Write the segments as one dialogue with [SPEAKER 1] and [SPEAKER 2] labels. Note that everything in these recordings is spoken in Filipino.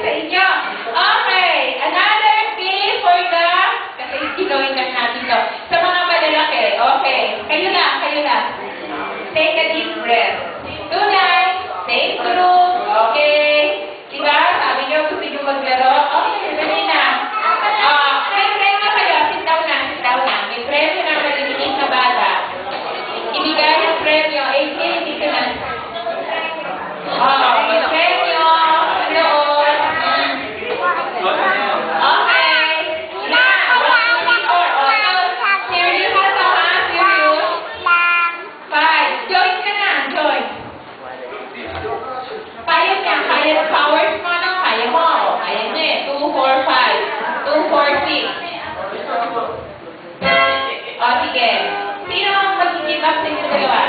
[SPEAKER 1] sa inyo. Okay, another thing for the, kasi gagawin lang natin to. Sa mga malalaki, okay. Kayo lang. Take a deep breath. Tunay, same group, okay. Diba? Sabi nyo, gusto nyo maglaro? Okay, dali na. May premyo kayo. Sit down na. May premyo na maliliit na bata. Ibigay ang premyo. Dito na. May premyo. Doon. Okay. Now, what's the score? Serious na to, ha? Serious? 5. Join ka na. Join. Kaya niya. Powers mo, no? Kaya mo. Kaya niya eh. 2, 4, 5. 2, 4, 6. Sige. Sino ang mag-give up sa inyo dalawa?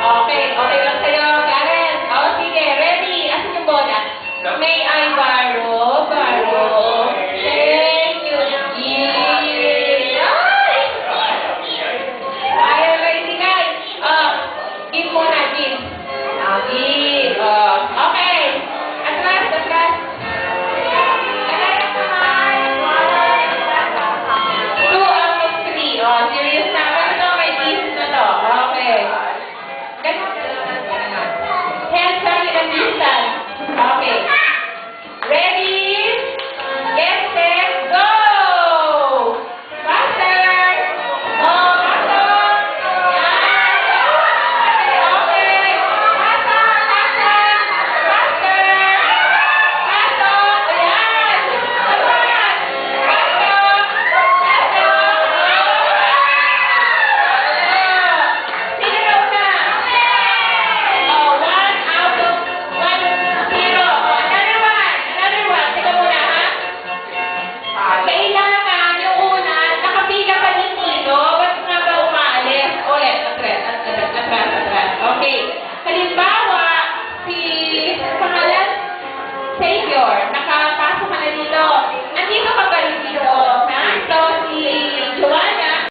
[SPEAKER 1] Okay lang sa'yo, Karen. Sige, ready. Asan yung bola? May